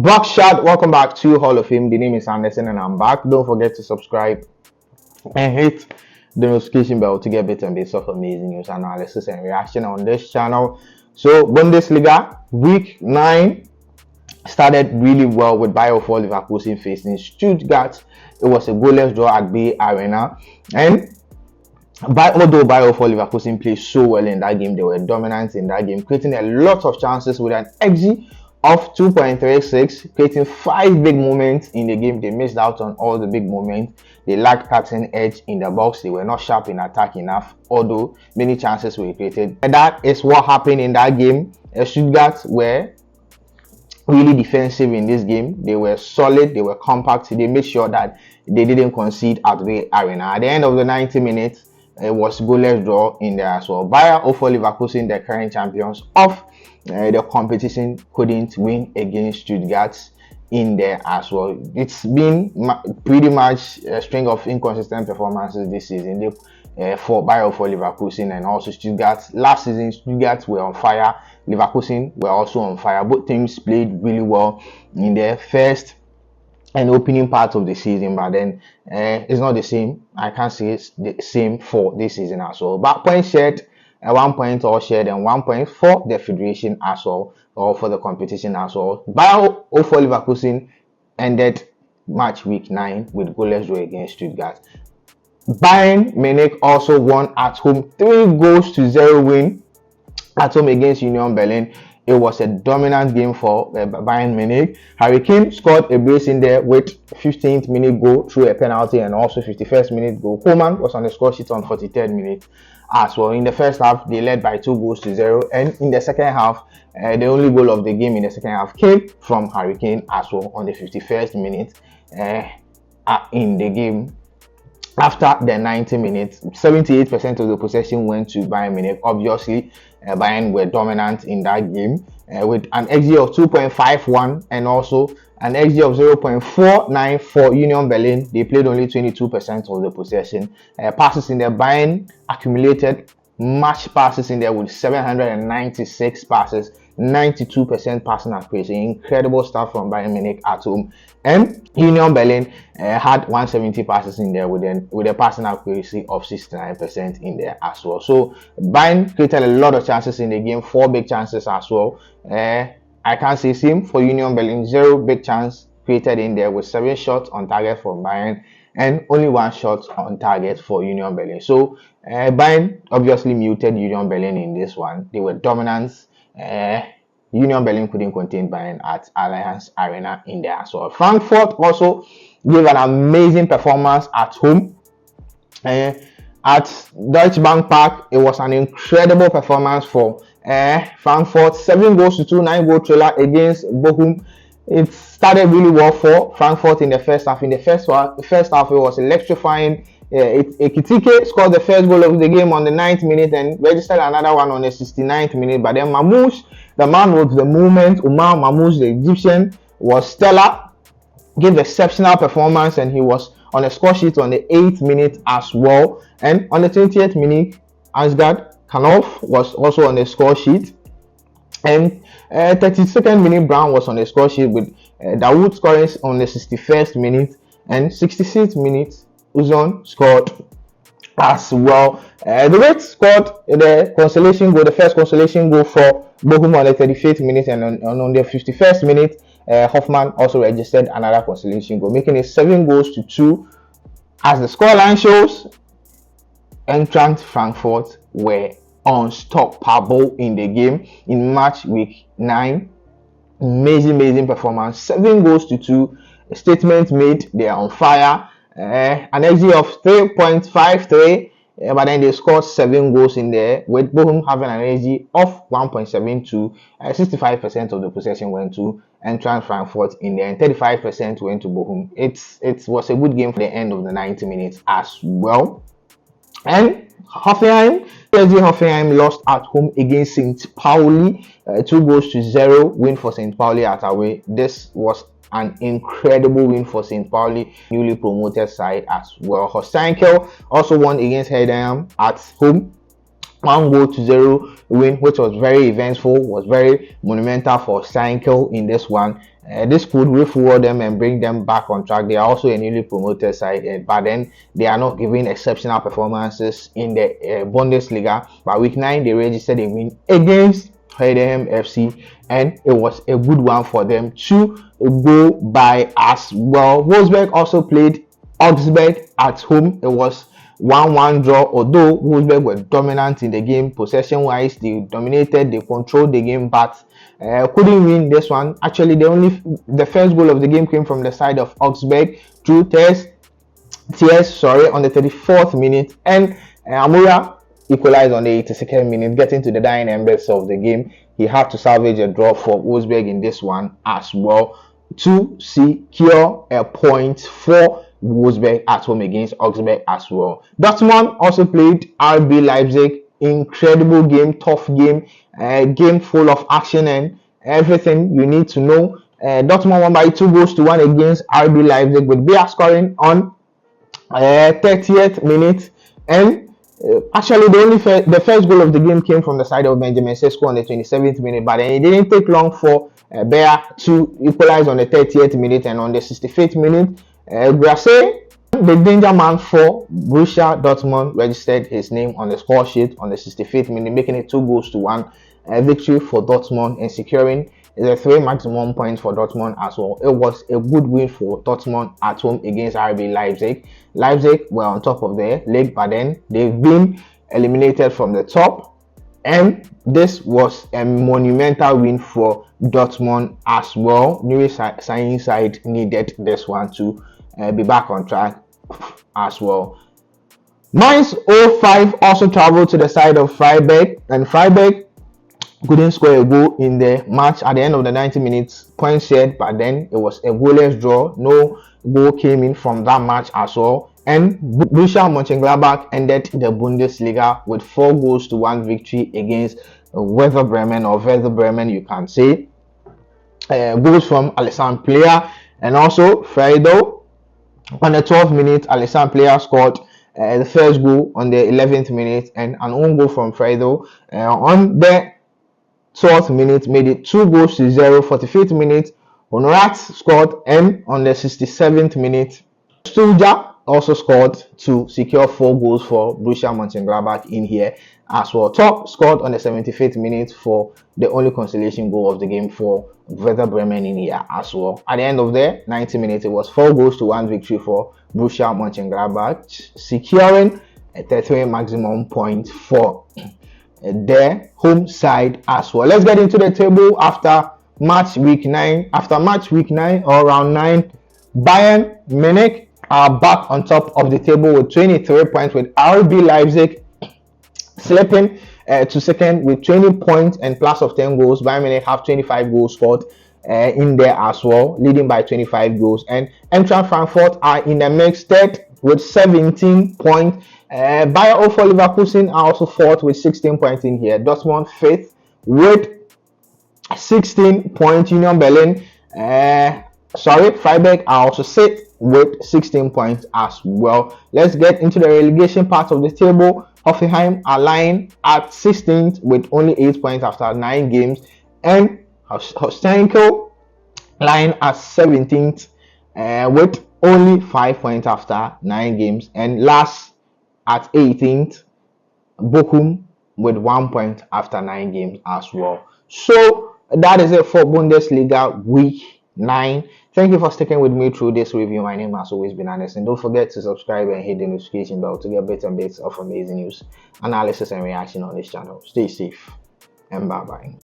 Buckshot, welcome back to Hall of Fame. The name is Anderson and I'm back. Don't forget to subscribe and hit the notification bell to get better and bits of amazing news, analysis, and reaction on this channel. So, Bundesliga Week 9 started really well with Bayern for Leverkusen facing Stuttgart. It was a goalless draw at Bay Arena, and although Bayern for Leverkusen played so well in that game, they were dominant in that game, creating a lot of chances with an XG of 2.36, creating 5 big moments in the game. They missed out on all the big moments. They lacked cutting edge in the box. They were not sharp in attack enough, although many chances were created. And that is what happened in that game. Stuttgart were really defensive in this game. They were solid. They were compact. They made sure that they didn't concede at the arena. At the end of the 90 minutes, it was goalless draw in there as well. Bayern for Leverkusen, the current champions of the competition, couldn't win against Stuttgart in there as well. It's been pretty much a string of inconsistent performances this season for Bayern for Leverkusen and also Stuttgart. Last season, Stuttgart were on fire. Leverkusen were also on fire. Both teams played really well in their first and opening part of the season, but then it's not the same. I can't say it's the same for this season as well. But points shared, 1 point all shared, and 1 point for the federation as well, or for the competition as well. Bayern for Leverkusen ended match week 9 with goalless draw against Stuttgart. Bayern Munich also won at home, 3-0 win at home against Union Berlin. It was a dominant game for Bayern Munich. Harry Kane scored a brace in there with 15th minute goal through a penalty and also 51st minute goal. Coleman was on the score sheet on 43rd minute as well. In the first half, they led by 2-0, and in the second half, the only goal of the game in the second half came from Harry Kane as well on the 51st minute in the game. After the 90 minutes, 78% of the possession went to Bayern Munich. Obviously, Bayern were dominant in that game with an XG of 2.51 and also an XG of 0.49 for Union Berlin. They played only 22% of the possession. Passes in there, Bayern accumulated match passes in there with 796 passes, 92% passing accuracy. Incredible stuff from Bayern Munich at home. And Union Berlin had 170 passes in there with a passing accuracy of 69% in there as well. So Bayern created a lot of chances in the game, 4 big chances as well. I can't say same for Union Berlin, 0 big chance created in there with 7 shots on target for Bayern and only 1 shot on target for Union Berlin. So Bayern obviously muted Union Berlin in this one. They were dominant. Union Berlin couldn't contain Bayern at Allianz Arena in there as well. Frankfurt also gave an amazing performance at home. At Deutsche Bank Park, it was an incredible performance for Frankfurt. 7-2, 9-goal thriller against Bochum. It started really well for Frankfurt in the first half. In the first half, it was electrifying. Ekitike scored the first goal of the game on the 9th minute and registered another one on the 69th minute. But then Mamouche, the man with the movement, Umar Mamouche, the Egyptian, was stellar. Gave exceptional performance and he was on the score sheet on the 8th minute as well. And on the 20th minute, Ansgard Kanov was also on the score sheet. And 32nd minute, Brown was on the score sheet with Dawood scoring on the 61st minute. And 66th minute, Uzon scored as well. The Reds scored the consolation goal, the first consolation goal for Bochum on the 35th minute, and on the 51st minute, Hoffman also registered another consolation goal, making it 7-2. As the scoreline shows, Eintracht Frankfurt were unstoppable in the game in match week 9. Amazing performance. 7-2. A statement made. They are on fire. An XG of 3.53, but then they scored 7 goals in there, with Bochum having an XG of 1.72. 65% of the possession went to Eintracht Frankfurt in there, and 35% went to Bochum. It was a good game for the end of the 90 minutes as well. And Hoffenheim lost at home against St. Pauli, 2-0 win for St. Pauli at away. This was an incredible win for St. Pauli, newly promoted side as well. Hosteinkel also won against Heidenheim at home, 1-0 win, which was very eventful, was very monumental for Hosteinkel in this one. This could refuel them and bring them back on track. They are also a newly promoted side, but then they are not giving exceptional performances in the Bundesliga. But week 9, they registered a win against Heidenheim FC, and it was a good one for them to go by as well. Wolfsburg also played Augsburg at home. It was 1-1 draw, although Wolfsburg were dominant in the game. Possession wise, they dominated, they controlled the game, but couldn't win this one. Actually, the first goal of the game came from the side of Augsburg through Thiers on the 34th minute, and Amura equalized on the 82nd minute, getting to the dying embers of the game. He had to salvage a draw for Wolfsburg in this one as well to secure a point for Wolfsburg at home against Augsburg as well. Dortmund also played RB Leipzig. Incredible game, tough game, game full of action and everything you need to know. Dortmund won by 2-1 against RB Leipzig, with Bayer scoring on 30th minute, and actually the first goal of the game came from the side of Benjamin Sesko on the 27th minute, but then it didn't take long for Bayer to equalize on the 30th minute, and on the 65th minute, Grasse, the danger man for Borussia Dortmund, registered his name on the score sheet on the 65th minute, making it 2-1 victory for Dortmund and securing the 3 maximum points for Dortmund as well. It was a good win for Dortmund at home against RB Leipzig. Leipzig were on top of the league, but then they've been eliminated from the top, and this was a monumental win for Dortmund as well. New signing side needed this one to be back on track as well. Mainz 05 also traveled to the side of Freiburg, and Freiburg couldn't score a goal in the match at the end of the 90 minutes, points shared, but then it was a goalless draw. No goal came in from that match as well, and Borussia Mönchengladbach ended the Bundesliga with 4-1 victory against Werder Bremen, you can say. Goals from Alessandro Plea and also Fredo. On the 12th minute, Alessandro Plea scored the first goal on the 11th minute, and an own goal from Fredo on the 12th minute made it 2-0. 45th minute, Honorat scored, and on the 67th minute, Stuttgart also scored to secure 4 goals for Borussia Mönchengladbach in here as well. Top scored on the 75th minute for the only consolation goal of the game for Werder Bremen in here as well. At the end of the 90 minutes, it was 4-1 victory for Borussia Mönchengladbach, securing a 33 maximum point for their home side as well. Let's get into the table after match week 9. After match week 9 or round 9, Bayern Munich are back on top of the table with 23 points, with RB Leipzig slipping to second with 20 points and plus of 10 goals. Bayern Munich have 25 goals scored in there as well, leading by 25 goals. And Eintracht Frankfurt are in the mix third with 17 points. Bayern for Leverkusen are also fourth with 16 points in here. Dortmund fifth with 16 points. Union Berlin, Freiburg are also sixth with 16 points as well. Let's get into the relegation part of the table. Hoffenheim are lying at 16th with only 8 points after 9 games, and Holstein lying at 17th with only 5 points after 9 games, and last at 18th, Bochum with 1 point after 9 games as well. So that is it for Bundesliga week 9. Thank you for sticking with me through this review. My name has always been Anderson. Don't forget to subscribe and hit the notification bell to get better bits of amazing news, analysis, and reaction on this channel. Stay safe and bye bye.